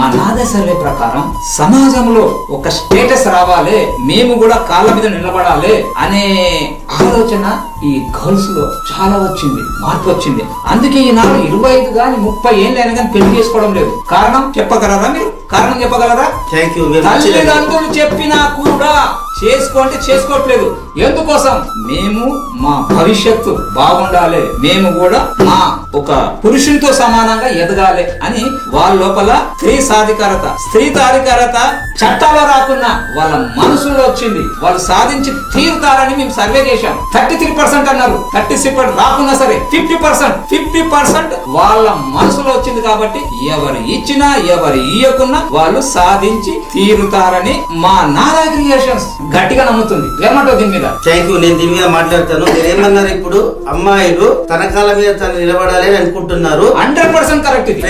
మా నాద సర్వే ప్రకారం సమాజంలో ఒక స్టేటస్ రావాలి, మేము కూడా కాళ్ళ మీద నిలబడాలి అనే ఆలోచన ఈ గర్ల్స్ లో చాలా వచ్చింది, మార్పు వచ్చింది. అందుకే ఈనాడు 25 గాని 30 ఏళ్ళు అయినా కానీ పెళ్లి చేసుకోవడం లేదు. కారణం చెప్పగలరా? మీరు కారణం చెప్పగలరా? తల్లిదండ్రులు చెప్పినా కూడా చేసుకోండి, చేసుకోవట్లేదు. ఎందుకోసం? మేము మా భవిష్యత్తు బాగుండాలి, మేము కూడా మా ఒక పురుషునితో సమానంగా ఎదగాలి అని వాళ్ళ లోపల స్త్రీ సాధికారత చట్టాలో రాకున్నా వాళ్ళ మనసులో వచ్చింది. వాళ్ళు సాధించి తీరుతారని మేము సర్వే చేశాం. 33% అన్నారు, 36% రాకున్నా సరే 50% వాళ్ళ మనసులో వచ్చింది. కాబట్టి ఎవరు ఇచ్చినా ఎవరు ఇయ్యకున్నా వాళ్ళు సాధించి తీరుతారని మా నాదా క్రియేషన్స్ గట్టిగా నమ్ముతుంది. ఏమంటావు దీని మీద? Thank you. నేను దీని మీద మాట్లాడతాను. ఏమన్నారు ఇప్పుడు? అమ్మాయిలు తన కాళ్ళ మీద తను నిలబడాలి అని అనుకుంటున్నారు. 100% కరెక్ట్ ఇది.